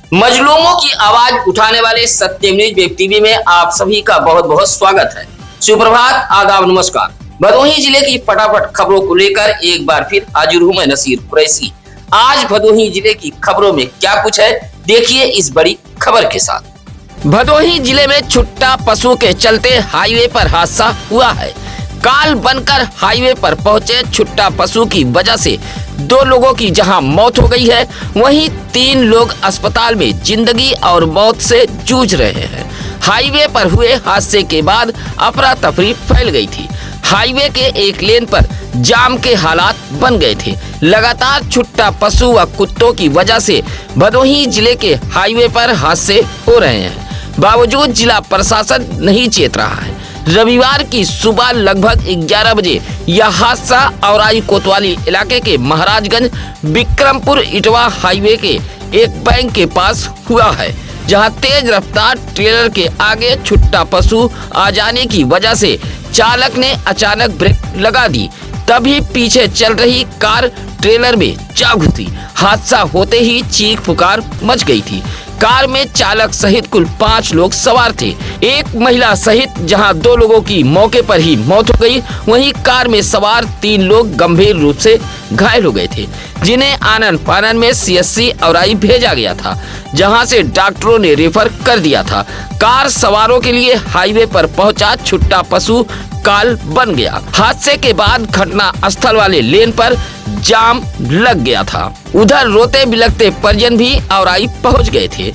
मजलूमों की आवाज उठाने वाले सत्यम न्यूज वेब टीवी में आप सभी का बहुत बहुत स्वागत है। सुप्रभात, आदाब, नमस्कार। भदोही जिले की फटाफट खबरों को लेकर एक बार फिर हाजिर हूं मैं नसीर कुरैशी। आज भदोही जिले की खबरों में क्या कुछ है, देखिए इस बड़ी खबर के साथ। भदोही जिले में छुट्टा पशु के चलते हाईवे पर हादसा हुआ है। काल बनकर हाईवे पर पहुंचे छुट्टा पशु की वजह से 2 लोगों की जहां मौत हो गई है, वहीं 3 लोग अस्पताल में जिंदगी और मौत से जूझ रहे हैं। हाईवे पर हुए हादसे के बाद अफरा तफरी फैल गई थी। हाईवे के एक लेन पर जाम के हालात बन गए थे। लगातार छुट्टा पशु व कुत्तों की वजह से भदोही जिले के हाईवे पर हादसे हो रहे हैं। बावजूद जिला प्रशासन नहीं चेत रहा है। रविवार की सुबह लगभग 11 बजे यह हादसा औराई कोतवाली इलाके के महाराजगंज बिक्रमपुर इटवा हाईवे के एक बैंक के पास हुआ है, जहां तेज रफ्तार ट्रेलर के आगे छुट्टा पशु आ जाने की वजह से चालक ने अचानक ब्रेक लगा दी। तभी पीछे चल रही कार ट्रेलर में जा घुसी। हादसा होते ही चीख पुकार मच गई थी। कार में चालक सहित कुल 5 लोग सवार थे। एक महिला सहित जहां 2 लोगों की मौके पर ही मौत हो गई, वहीं कार में सवार 3 लोग गंभीर रूप से घायल हो गए थे, जिन्हें आनन फानन में सीएससी औराई भेजा गया था, जहां से डॉक्टरों ने रेफर कर दिया था। कार सवारों के लिए हाईवे पर पहुंचा छुट्टा पशु काल बन गया। हादसे के बाद घटना स्थल वाले लेन पर जाम लग गया था। उधर रोते बिलखते परिजन भी औराई पहुंच गए थे।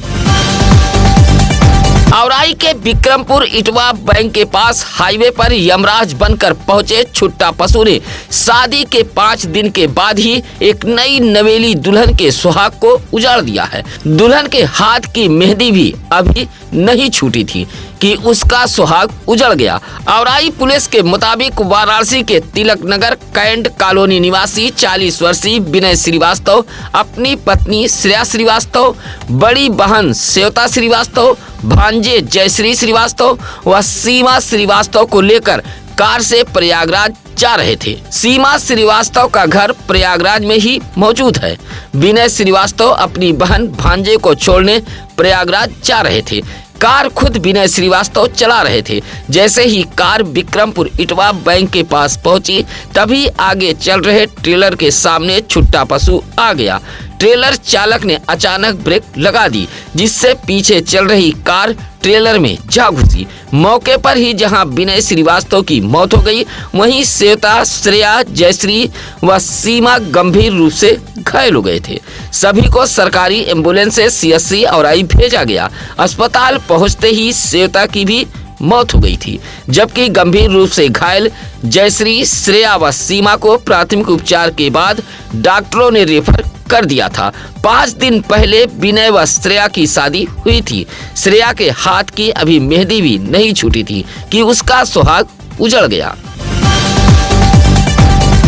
औराई के बिक्रमपुर इटवा बैंक के पास हाईवे पर यमराज बनकर पहुंचे छुट्टा पशु ने शादी के 5 दिन के बाद ही एक नई नवेली दुल्हन के सुहाग को उजाड़ दिया है। दुल्हन के हाथ की मेहंदी भी अभी नहीं छूटी थी कि उसका सुहाग उजड़ गया। औराई पुलिस के मुताबिक वाराणसी के तिलक नगर कैंट कॉलोनी निवासी 40 वर्षीय विनय श्रीवास्तव अपनी पत्नी श्रेया श्रीवास्तव, बड़ी बहन श्वेता श्रीवास्तव, भांजे जयश्री श्रीवास्तव व सीमा श्रीवास्तव को लेकर कार से प्रयागराज जा रहे थे। सीमा श्रीवास्तव का घर प्रयागराज में ही मौजूद है। विनय श्रीवास्तव अपनी बहन भांजे को छोड़ने प्रयागराज जा रहे थे। कार खुद विनय श्रीवास्तव चला रहे थे। जैसे ही कार बिक्रमपुर इटवा बैंक के पास पहुंची, तभी आगे चल रहे ट्रेलर के सामने छुट्टा पशु आ गया। ट्रेलर चालक ने अचानक ब्रेक लगा दी, जिससे पीछे चल रही कार ट्रेलर में जा घुसी। मौके पर ही जहां विनय श्रीवास्तव की मौत हो गई, वहीं श्वेता, श्रेया, जयश्री व सीमा गंभीर रूप से घायल हो गए थे। सभी को सरकारी एम्बुलेंस से सीएससी औराई भेजा गया। अस्पताल पहुंचते ही श्वेता की भी मौत हो गई थी, जबकि गंभीर रूप से घायल जयश्री, श्रेया व सीमा को प्राथमिक उपचार के बाद डॉक्टरों ने रेफर कर दिया था। 5 दिन पहले विनय व श्रेया की शादी हुई थी। श्रेया के हाथ की अभी मेहंदी भी नहीं छूटी थी कि उसका सुहाग उजड़ गया।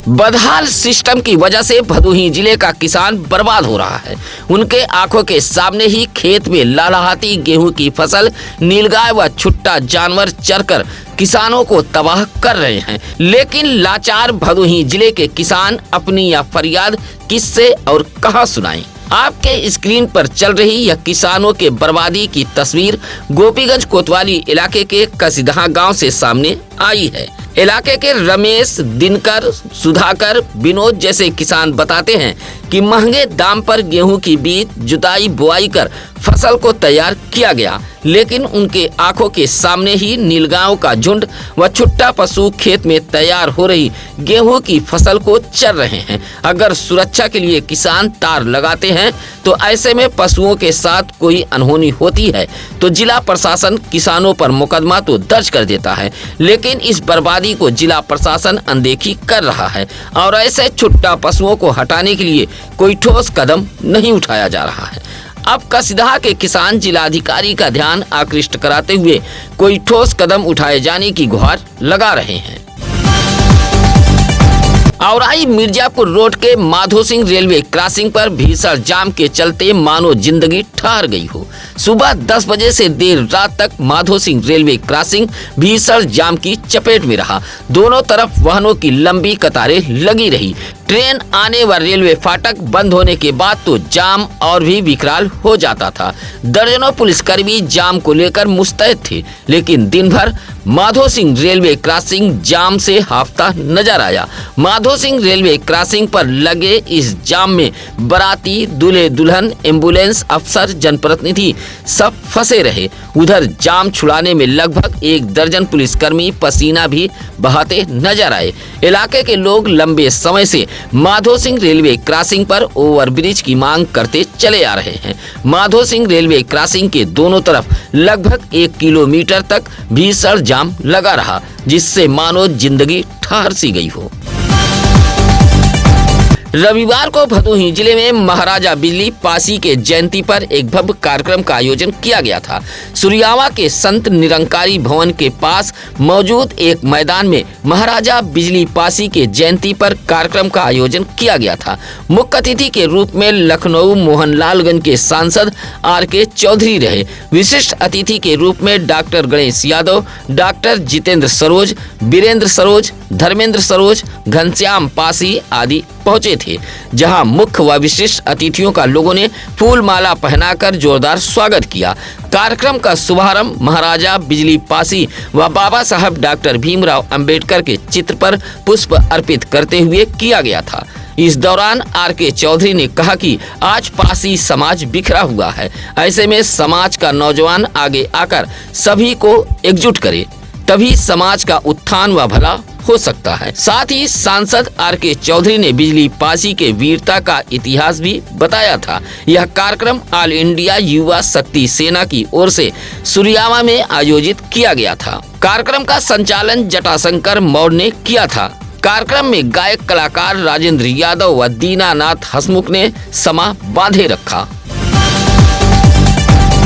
बदहाल सिस्टम की वजह से भदोही जिले का किसान बर्बाद हो रहा है। उनके आंखों के सामने ही खेत में लहलहाती गेहूं की फसल नीलगाय व छुट्टा जानवर चरकर किसानों को तबाह कर रहे हैं। लेकिन लाचार भदोही जिले के किसान अपनी यह फरियाद किससे और कहां सुनाएं? आपके स्क्रीन पर चल रही यह किसानों के बर्बादी की तस्वीर गोपीगंज कोतवाली इलाके के कसिदहा गांव से सामने आई है। इलाके के रमेश, दिनकर, सुधाकर, विनोद जैसे किसान बताते हैं कि महंगे दाम पर गेहूं की बीज जुताई बुआई कर फसल को तैयार किया गया, लेकिन उनके आंखों के सामने ही नीलगायों का झुंड व छुट्टा पशु खेत में तैयार हो रही गेहूं की फसल को चर रहे हैं। अगर सुरक्षा के लिए किसान तार लगाते हैं, तो ऐसे में पशुओं के साथ कोई अनहोनी होती है तो जिला प्रशासन किसानों पर मुकदमा तो दर्ज कर देता है, लेकिन इस बर्बादी को जिला प्रशासन अनदेखी कर रहा है और ऐसे छुट्टा पशुओं को हटाने के लिए कोई ठोस कदम नहीं उठाया जा रहा है। अब कसिदहा के किसान जिलाधिकारी का ध्यान आकृष्ट कराते हुए कोई ठोस कदम उठाए जाने की गुहार लगा रहे हैं। औराई मिर्जापुर रोड के माधो सिंह रेलवे क्रॉसिंग पर भीषण जाम के चलते मानो जिंदगी ठहर गई हो। सुबह 10 बजे से देर रात तक माधो सिंह रेलवे क्रॉसिंग भीषण जाम की चपेट में रहा। दोनों तरफ वाहनों की लंबी कतारें लगी रही। ट्रेन आने व रेलवे फाटक बंद होने के बाद तो जाम और भी विकराल हो जाता था। दर्जनों पुलिसकर्मी जाम को लेकर मुस्तैद थे, लेकिन दिन भर माधो सिंह रेलवे क्रॉसिंग जाम से हाफता नजर आया। माधो सिंह रेलवे क्रॉसिंग पर लगे इस जाम में बाराती, दूल्हे दुल्हन, एम्बुलेंस, अफसर, जनप्रतिनिधि सब फंसे रहे। उधर जाम छुड़ाने में लगभग 1 दर्जन पुलिसकर्मी पसीना भी बहाते नजर आए। इलाके के लोग लंबे समय से माधो सिंह रेलवे क्रॉसिंग पर ओवरब्रिज की मांग करते चले आ रहे हैं। माधो सिंह रेलवे क्रॉसिंग के दोनों तरफ लगभग 1 किलोमीटर तक भीषण जाम लगा रहा, जिससे मानो जिंदगी ठहर सी गई हो। रविवार को भदोही जिले में महाराजा बिजली पासी के जयंती पर एक भव्य कार्यक्रम का आयोजन किया गया था। सुरियावा के संत निरंकारी भवन के पास मौजूद एक मैदान में महाराजा बिजली पासी के जयंती पर कार्यक्रम का आयोजन किया गया था। मुख्य अतिथि के रूप में लखनऊ मोहनलालगंज के सांसद RK चौधरी रहे। विशिष्ट अतिथि के रूप में डॉक्टर गणेश यादव, डॉक्टर जितेंद्र सरोज, वीरेंद्र सरोज, धर्मेंद्र सरोज, घनश्याम पासी आदि पहुंचे थे, जहां मुख्य व विशिष्ट अतिथियों का लोगों ने फूल माला पहनाकर जोरदार स्वागत किया। कार्यक्रम का शुभारंभ महाराजा बिजली पासी व बाबा साहब डॉक्टर भीमराव अंबेडकर के चित्र पर पुष्प अर्पित करते हुए किया गया था। इस दौरान RK चौधरी ने कहा कि आज पासी समाज बिखरा हुआ है, ऐसे में समाज का नौजवान आगे आकर सभी को एकजुट करे, तभी समाज का उत्थान व भला हो सकता है। साथ ही सांसद RK चौधरी ने बिजली पासी के वीरता का इतिहास भी बताया था। यह कार्यक्रम ऑल इंडिया युवा शक्ति सेना की ओर से सुरियावा में आयोजित किया गया था। कार्यक्रम का संचालन जटाशंकर मौर्य ने किया था। कार्यक्रम में गायक कलाकार राजेंद्र यादव व दीनानाथ हसमुख ने समा बांधे रखा।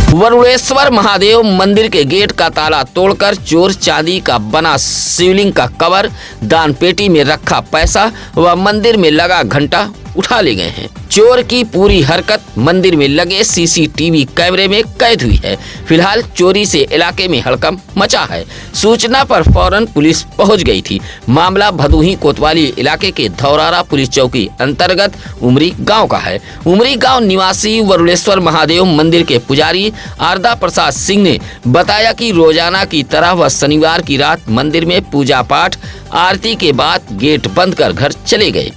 वरुणेश्वर महादेव मंदिर के गेट का ताला तोड़कर चोर चांदी का बना शिवलिंग का कवर, दान पेटी में रखा पैसा व मंदिर में लगा घंटा उठा ले गए हैं। चोर की पूरी हरकत मंदिर में लगे CCTV कैमरे में कैद हुई है। फिलहाल चोरी से इलाके में हड़कंप मचा है। सूचना पर फौरन पुलिस पहुंच गई थी। मामला भदोही कोतवाली इलाके के धौरारा पुलिस चौकी अंतर्गत उमरी गांव का है। उमरी गांव निवासी वरुणेश्वर महादेव मंदिर के पुजारी आरदा प्रसाद सिंह ने बताया कि रोजाना की तरह वह शनिवार की रात मंदिर में पूजा पाठ आरती के बाद गेट बंद कर घर चले गए।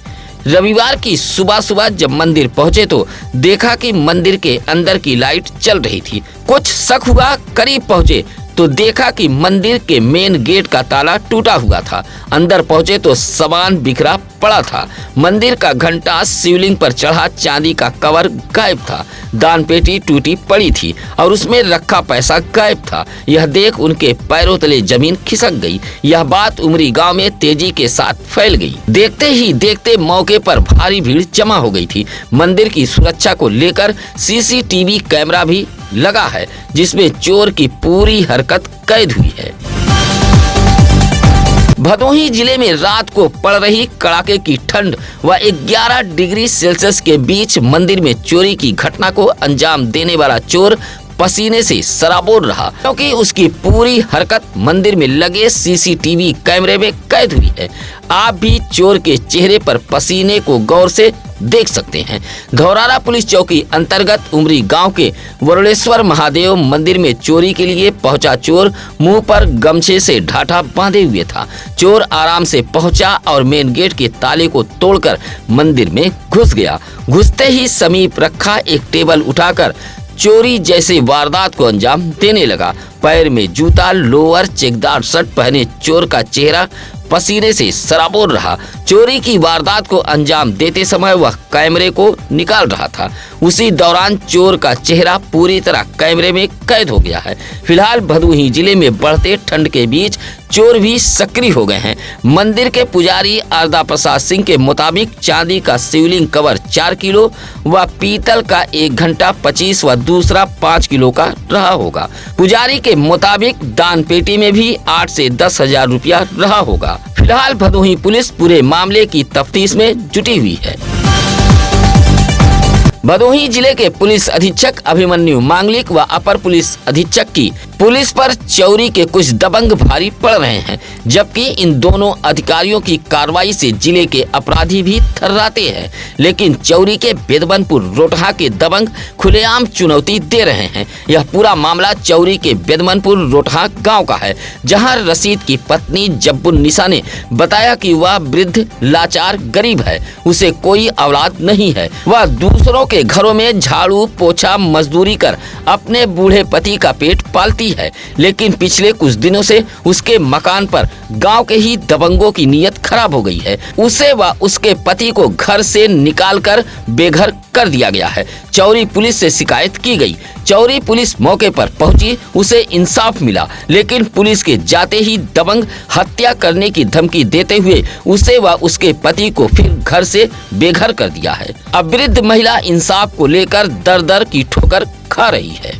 रविवार की सुबह जब मंदिर पहुंचे तो देखा कि मंदिर के अंदर की लाइट चल रही थी। कुछ शक हुआ, करीब पहुंचे तो देखा कि मंदिर के मेन गेट का ताला टूटा हुआ था। अंदर पहुंचे तो सामान बिखरा पड़ा था। मंदिर का घंटा, शिवलिंग पर चढ़ा चांदी का कवर गायब था। दान पेटी टूटी पड़ी थी और उसमें रखा पैसा गायब था। यह देख उनके पैरों तले जमीन खिसक गई। यह बात उमरी गांव में तेजी के साथ फैल गई। देखते ही देखते मौके पर भारी भीड़ जमा हो गई थी। मंदिर की सुरक्षा को लेकर CCTV कैमरा भी लगा है, जिसमें चोर की पूरी हरकत कैद हुई है। भदोही जिले में रात को पड़ रही कड़ाके की ठंड व 11 डिग्री सेल्सियस के बीच मंदिर में चोरी की घटना को अंजाम देने वाला चोर पसीने से सराबोर रहा, क्योंकि उसकी पूरी हरकत मंदिर में लगे CCTV कैमरे में कैद हुई है। आप भी चोर के चेहरे पर पसीने को गौर से देख सकते हैं। धौरारा पुलिस चौकी अंतर्गत उमरी गांव के वरुणेश्वर महादेव मंदिर में चोरी के लिए पहुंचा चोर मुंह पर गमछे से ढाठा बांधे हुए था। चोर आराम से पहुंचा और मेन गेट के ताले को तोड़कर मंदिर में घुस गया। घुसते ही समीप रखा एक टेबल उठाकर चोरी जैसे वारदात को अंजाम देने लगा। पैर में जूता, लोअर, चेकदार शर्ट पहने चोर का चेहरा पसीने से सराबोर रहा। चोरी की वारदात को अंजाम देते समय वह कैमरे को निकाल रहा था। उसी दौरान चोर का चेहरा पूरी तरह कैमरे में कैद हो गया है। फिलहाल भदोही जिले में बढ़ते ठंड के बीच चोर भी सक्रिय हो गए हैं। मंदिर के पुजारी आरदा प्रसाद सिंह के मुताबिक चांदी का शिवलिंग कवर 4 किलो व पीतल का 1 घंटा 25 व दूसरा 5 किलो का रहा होगा। पुजारी के मुताबिक दान पेटी में भी 8 से 10 हजार रुपया रहा होगा। फिलहाल भदोही पुलिस पूरे मामले की तफ्तीश में जुटी हुई है। भदोही जिले के पुलिस अधीक्षक अभिमन्यु मांगलिक व अपर पुलिस अधीक्षक की पुलिस पर चोरी के कुछ दबंग भारी पड़ रहे हैं, जबकि इन दोनों अधिकारियों की कार्रवाई से जिले के अपराधी भी थर्राते हैं। लेकिन चोरी के बेदबनपुर रोटहा के दबंग खुलेआम चुनौती दे रहे हैं। यह पूरा मामला चोरी के बेदबनपुर रोटहा गांव का है, जहां रशीद की पत्नी जब्बुन्निसा ने बताया कि वह वृद्ध लाचार गरीब है, उसे कोई औलाद नहीं है। वह दूसरों के घरों में झाड़ू पोछा मजदूरी कर अपने बूढ़े पति का पेट पालती है। लेकिन पिछले कुछ दिनों से उसके मकान पर गांव के ही दबंगों की नीयत खराब हो गई है। उसे व उसके पति को घर से निकालकर बेघर कर दिया गया है। चौरी पुलिस से शिकायत की गई। चौरी पुलिस मौके पर पहुंची, उसे इंसाफ मिला, लेकिन पुलिस के जाते ही दबंग हत्या करने की धमकी देते हुए उसे व उसके पति को फिर घर से बेघर कर दिया है। अब वृद्ध महिला इंसाफ को लेकर दर दर की ठोकर खा रही है।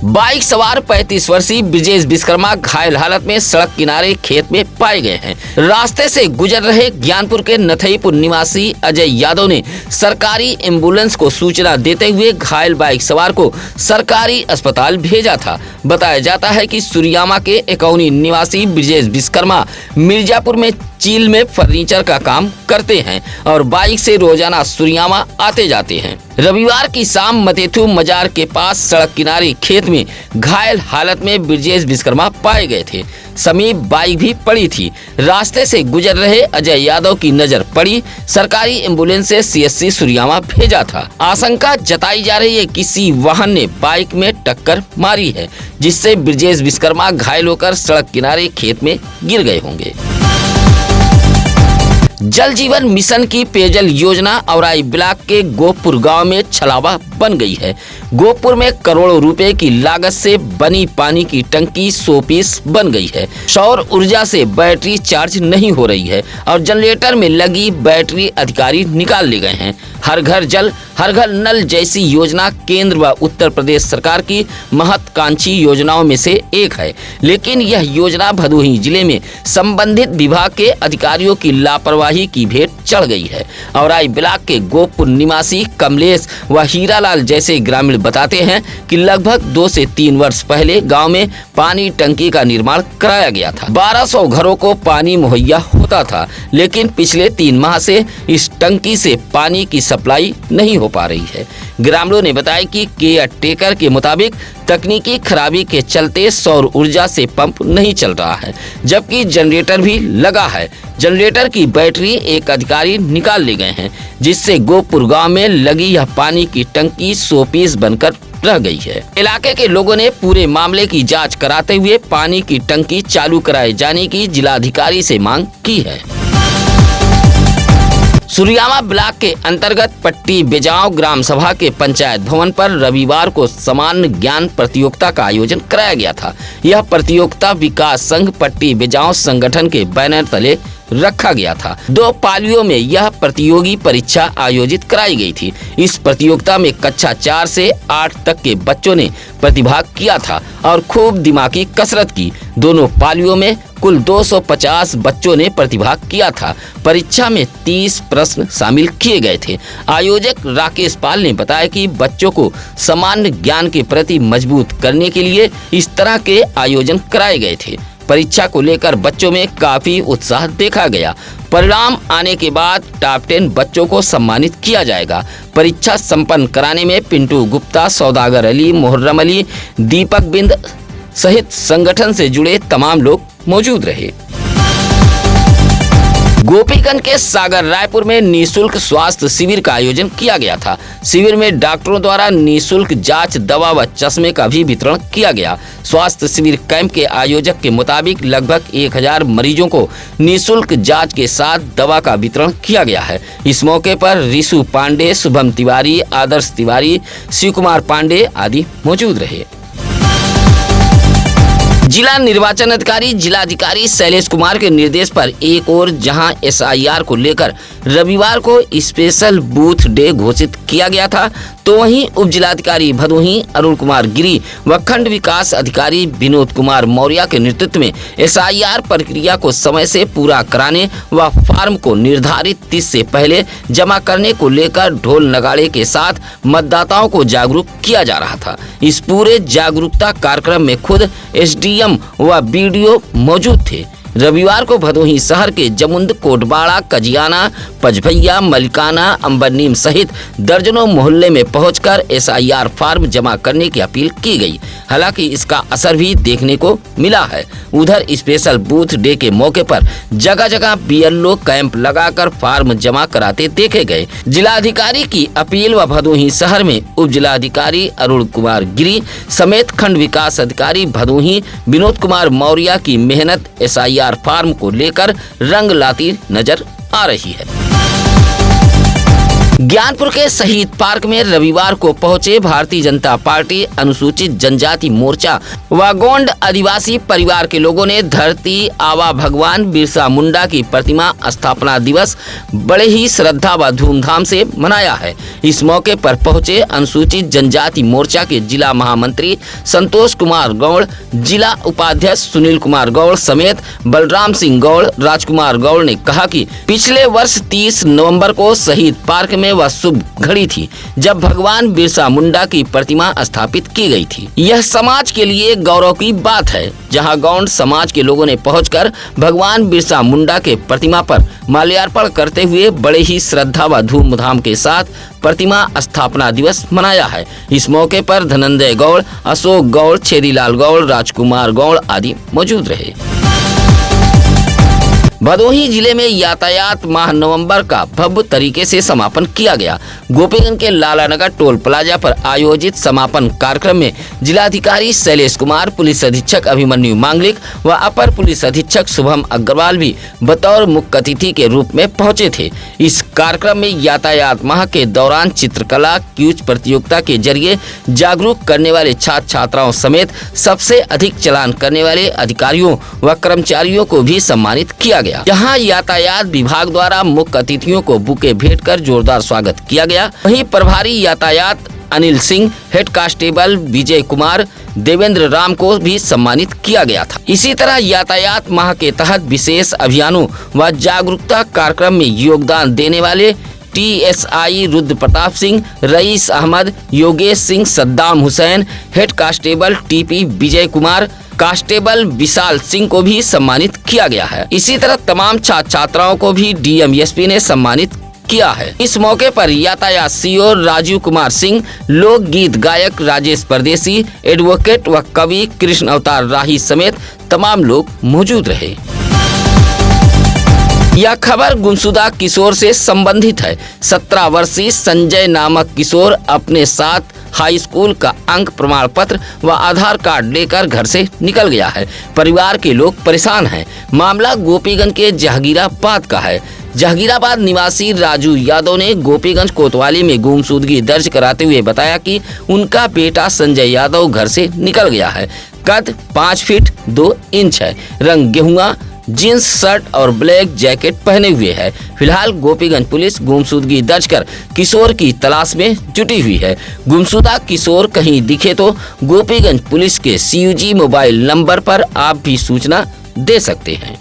बाइक सवार 35 वर्षीय ब्रिजेश विश्वकर्मा घायल हालत में सड़क किनारे खेत में पाए गए हैं। रास्ते से गुजर रहे ज्ञानपुर के नथईपुर निवासी अजय यादव ने सरकारी एम्बुलेंस को सूचना देते हुए घायल बाइक सवार को सरकारी अस्पताल भेजा था। बताया जाता है कि सुरियामा के एकौनी निवासी ब्रिजेश विश्वकर्मा मिर्जापुर में चील में फर्नीचर का काम करते हैं और बाइक से रोजाना सुरियामा आते जाते हैं। रविवार की शाम मतेथु मजार के पास सड़क किनारे खेत में घायल हालत में ब्रिजेश विश्वकर्मा पाए गए थे। समीप बाइक भी पड़ी थी। रास्ते से गुजर रहे अजय यादव की नजर पड़ी। सरकारी एम्बुलेंस से CSC सुरियामा भेजा था। आशंका जताई जा रही है किसी वाहन ने बाइक में टक्कर मारी है, जिससे ब्रिजेश विश्वकर्मा घायल होकर सड़क किनारे खेत में गिर गए होंगे। जल जीवन मिशन की पेयजल योजना औराई ब्लॉक के गोपुर गांव में छलावा बन गई है। गोपुर में करोड़ों रुपए की लागत से बनी पानी की टंकी 100 पीस बन गई है। सौर ऊर्जा से बैटरी चार्ज नहीं हो रही है और जनरेटर में लगी बैटरी अधिकारी निकाल ले गए हैं। हर घर जल हर घर नल जैसी योजना केंद्र व उत्तर प्रदेश सरकार की महत्वाकांक्षी योजनाओं में से एक है, लेकिन यह योजना भदोही जिले में संबंधित विभाग के अधिकारियों की लापरवाही की भेंट चढ़ गई है। औराई ब्लॉक के गोपुर निवासी कमलेश व हीरालाल जैसे ग्रामीण बताते हैं कि लगभग 2 से 3 वर्ष पहले गांव में पानी टंकी का निर्माण कराया गया था। 1200 घरों को पानी मुहैया होता था, लेकिन पिछले 3 माह से इस टंकी से पानी की सप्लाई नहीं हो पा रही है। ग्रामीणों ने बताया कि केयर टेकर के मुताबिक तकनीकी खराबी के चलते सौर ऊर्जा से पंप नहीं चल रहा है, जबकि जनरेटर भी लगा है। जनरेटर की बैटरी एक अधिकारी निकाल ले गए हैं, जिससे गोपुर गांव में लगी यह पानी की टंकी 100 पीस बनकर रह गई है। इलाके के लोगों ने पूरे मामले की जांच कराते हुए पानी की टंकी चालू कराए जाने की जिलाधिकारी से मांग की है। सुरियामा ब्लॉक के अंतर्गत पट्टी बेजाव ग्राम सभा के पंचायत भवन पर रविवार को सामान्य ज्ञान प्रतियोगिता का आयोजन कराया गया था। यह प्रतियोगिता विकास संघ पट्टी बेजाव संगठन के बैनर तले रखा गया था। 2 पालियों में यह प्रतियोगी परीक्षा आयोजित कराई गई थी। इस प्रतियोगिता में कक्षा 4 से 8 तक के बच्चों ने प्रतिभाग किया था और खूब दिमागी कसरत की। दोनों पालियों में कुल 250 बच्चों ने प्रतिभाग किया था। परीक्षा में 30 प्रश्न शामिल किए गए थे। आयोजक राकेश पाल ने बताया कि बच्चों को सामान्य ज्ञान के प्रति मजबूत करने के लिए इस तरह के आयोजन कराए गए थे। परीक्षा को लेकर बच्चों में काफी उत्साह देखा गया। परिणाम आने के बाद टॉप 10 बच्चों को सम्मानित किया जाएगा। परीक्षा संपन्न कराने में पिंटू गुप्ता, सौदागर अली, मुहर्रम अली, दीपक बिंद सहित संगठन से जुड़े तमाम लोग मौजूद रहे। गोपीगंज के सागर रायपुर में निःशुल्क स्वास्थ्य शिविर का आयोजन किया गया था। शिविर में डॉक्टरों द्वारा निःशुल्क जांच, दवा व चश्मे का भी वितरण किया गया। स्वास्थ्य शिविर कैंप के आयोजक के मुताबिक लगभग 1000 मरीजों को निःशुल्क जांच के साथ दवा का वितरण किया गया है। इस मौके पर ऋषु पांडे, शुभम तिवारी, आदर्श तिवारी, शिव कुमार पांडे आदि मौजूद रहे। जिला निर्वाचन अधिकारी जिलाधिकारी शैलेश कुमार के निर्देश पर एक और जहां SIR को लेकर रविवार को स्पेशल बूथ डे घोषित किया गया था, तो वहीं उप जिलाधिकारी भदोही अरुण कुमार गिरी व खंड विकास अधिकारी विनोद कुमार मौर्य के नेतृत्व में SIR प्रक्रिया को समय से पूरा कराने व फॉर्म को निर्धारित तिथि से पहले जमा करने को लेकर ढोल नगाड़े के साथ मतदाताओं को जागरूक किया जा रहा था। इस पूरे जागरूकता कार्यक्रम में खुद SDM व BDO मौजूद थे। रविवार को भदोही शहर के जमुंद, कोटबाड़ा, कजियाना, पचभैया, मलिकाना, अंबरनीम सहित दर्जनों मोहल्ले में पहुंचकर SIR फॉर्म जमा करने की अपील की गई। हालांकि इसका असर भी देखने को मिला है। उधर स्पेशल बूथ डे के मौके पर जगह जगह BLO कैंप लगाकर फॉर्म जमा कराते देखे गए। जिलाधिकारी की अपील व भदोही शहर में उप जिलाधिकारी अरुण कुमार गिरी समेत खंड विकास अधिकारी भदोही विनोद कुमार मौर्य की मेहनत SIR फॉर्म को लेकर रंग लाती नजर आ रही है। ज्ञानपुर के शहीद पार्क में रविवार को पहुंचे भारतीय जनता पार्टी अनुसूचित जनजाति मोर्चा व गोंड आदिवासी परिवार के लोगों ने धरती आबा भगवान बिरसा मुंडा की प्रतिमा स्थापना दिवस बड़े ही श्रद्धा व धूमधाम से मनाया है। इस मौके पर पहुंचे अनुसूचित जनजाति मोर्चा के जिला महामंत्री संतोष कुमार गौड़, जिला उपाध्यक्ष सुनील कुमार गौड़ समेत बलराम सिंह गौड़, राजकुमार गौड़ ने कहा कि पिछले वर्ष 30 नवंबर को शहीद पार्क में वह शुभ घड़ी थी जब भगवान बिरसा मुंडा की प्रतिमा स्थापित की गई थी। यह समाज के लिए गौरव की बात है, जहां गौंड समाज के लोगों ने पहुंचकर भगवान बिरसा मुंडा के प्रतिमा पर माल्यार्पण करते हुए बड़े ही श्रद्धा व धूमधाम के साथ प्रतिमा स्थापना दिवस मनाया है। इस मौके पर धनंजय गौड़, अशोक गौड़, छेदीलाल गौड़, राजकुमार गौड़ आदि मौजूद रहे। भदोही जिले में यातायात माह नवंबर का भव्य तरीके से समापन किया गया। गोपीगंज के लालानगर टोल प्लाजा पर आयोजित समापन कार्यक्रम में जिलाधिकारी शैलेश कुमार, पुलिस अधीक्षक अभिमन्यु मांगलिक व अपर पुलिस अधीक्षक शुभम अग्रवाल भी बतौर मुख्य अतिथि के रूप में पहुंचे थे। इस कार्यक्रम में यातायात माह के दौरान चित्रकला क्यूज प्रतियोगिता के जरिए जागरूक करने वाले छात्र छात्राओं समेत सबसे अधिक चालान करने वाले अधिकारियों व कर्मचारियों को भी सम्मानित किया गया। जहां यातायात विभाग द्वारा मुख्य अतिथियों को बुके भेंट कर जोरदार स्वागत किया गया। वहीं प्रभारी यातायात अनिल सिंह, हेड कांस्टेबल विजय कुमार, देवेंद्र राम को भी सम्मानित किया गया था। इसी तरह यातायात माह के तहत विशेष अभियानों व जागरूकता कार्यक्रम में योगदान देने वाले TSI Rudra Pratap Singh, Rais Ahmed, Yogesh Singh, Saddam Hussain, head constable TP Vijay Kumar, constable Vishal Singh को भी सम्मानित किया गया है। इसी तरह तमाम छात्र छात्राओं को भी DM SP ने सम्मानित किया है। इस मौके पर यातायात CO राजीव कुमार सिंह, लोक गीत गायक राजेश परदेसी, एडवोकेट व कवि कृष्ण अवतार राही समेत तमाम लोग मौजूद रहे। यह खबर गुमशुदा किशोर से संबंधित है। 17 वर्षीय संजय नामक किशोर अपने साथ हाई स्कूल का अंक प्रमाण पत्र व आधार कार्ड लेकर घर से निकल गया है। परिवार के लोग परेशान हैं। मामला गोपीगंज के जहांगीराबाद का है। जहांगीराबाद निवासी राजू यादव ने गोपीगंज कोतवाली में गुमशुदगी दर्ज कराते हुए बताया कि उनका बेटा संजय यादव घर से निकल गया है। कद 5 फीट 2 इंच है। रंग गेहुआ, जींस शर्ट और ब्लैक जैकेट पहने हुए है। फिलहाल गोपीगंज पुलिस गुमशुदगी दर्ज कर किशोर की तलाश में जुटी हुई है। गुमशुदा किशोर कहीं दिखे तो गोपीगंज पुलिस के CUG मोबाइल नंबर पर आप भी सूचना दे सकते हैं।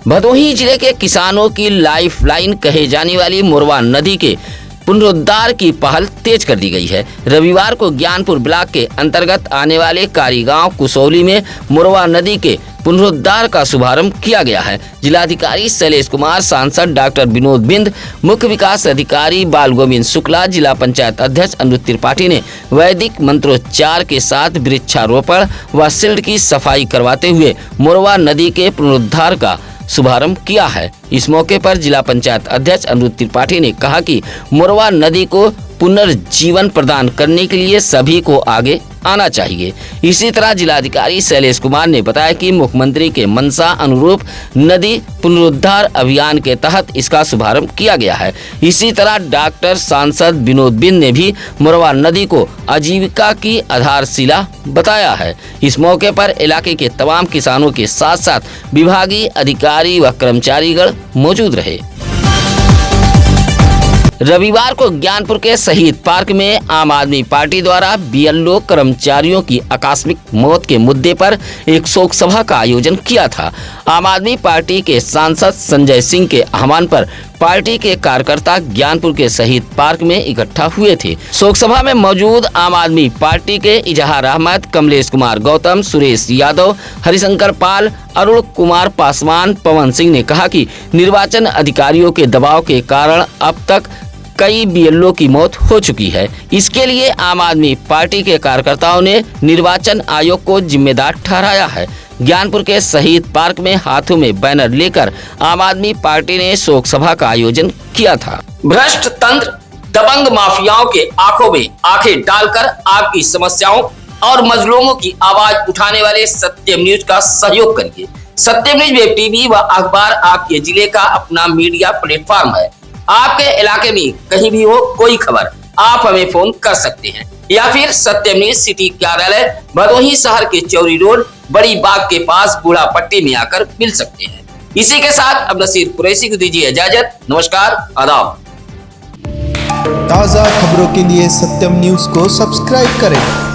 भदोही जिले के किसानों की लाइफलाइन कहे जाने वाली मोरवा नदी के पुनरुद्धार की पहल तेज कर दी गई है। रविवार को ज्ञानपुर ब्लॉक के अंतर्गत आने वाले कारीगांव कुसौली में मोरवा नदी के पुनरुद्धार का शुभारंभ किया गया है। जिलाधिकारी शैलेश कुमार, सांसद डॉक्टर विनोद बिंद, मुख्य विकास अधिकारी बाल गोविंद शुक्ला, जिला पंचायत अध्यक्ष अनिरुद्ध त्रिपाठी ने वैदिक मंत्रोच्चार के साथ वृक्षारोपण व शील्ड की सफाई करवाते हुए मोरवा नदी के पुनरुद्धार का शुभारंभ किया है। इस मौके पर जिला पंचायत अध्यक्ष अनिरुद्ध त्रिपाठी ने कहा कि मोरवा नदी को पुनर्जीवन प्रदान करने के लिए सभी को आगे आना चाहिए। इसी तरह जिलाधिकारी शैलेश कुमार ने बताया कि मुख्यमंत्री के मंशा अनुरूप नदी पुनरुद्धार अभियान के तहत इसका शुभारंभ किया गया है। इसी तरह डॉक्टर सांसद विनोद बिंद ने भी मोरवा नदी को आजीविका की आधारशिला बताया है। इस मौके पर इलाके के तमाम किसानों के साथ साथ विभागीय अधिकारी व कर्मचारीगण मौजूद रहे। रविवार को ज्ञानपुर के शहीद पार्क में आम आदमी पार्टी द्वारा बीएलओ कर्मचारियों की आकस्मिक मौत के मुद्दे पर एक शोक सभा का आयोजन किया था। आम आदमी पार्टी के सांसद संजय सिंह के आह्वान पर पार्टी के कार्यकर्ता ज्ञानपुर के शहीद पार्क में इकट्ठा हुए थे। शोक सभा में मौजूद आम आदमी पार्टी के इजहार अहमद, कमलेश कुमार गौतम, सुरेश यादव, हरिशंकर पाल, अरुण कुमार पासवान, पवन सिंह ने कहा कि निर्वाचन अधिकारियों के दबाव के कारण अब तक कई बीएलओ की मौत हो चुकी है। इसके लिए आम आदमी पार्टी के कार्यकर्ताओं ने निर्वाचन आयोग को जिम्मेदार ठहराया है। ज्ञानपुर के शहीद पार्क में हाथों में बैनर लेकर आम आदमी पार्टी ने शोक सभा का आयोजन किया था। भ्रष्ट तंत्र दबंग माफियाओं के आंखों में आंखें डालकर आपकी समस्याओं और मजलूमों की आवाज उठाने वाले सत्यम न्यूज का सहयोग करिए। सत्यम न्यूज वेब टीवी व अखबार आपके जिले का अपना मीडिया प्लेटफॉर्म है। आपके इलाके में कहीं भी हो कोई खबर, आप हमें फोन कर सकते हैं या फिर सत्यम न्यूज सिटी कार्यालय भदोही शहर के चौरी रोड बड़ी बाग के पास बूढ़ा पट्टी में आकर मिल सकते हैं। इसी के साथ अब नसीर कुरैशी को दीजिए इजाजत। नमस्कार, आदाब। ताज़ा खबरों के लिए सत्यम न्यूज को सब्सक्राइब करें।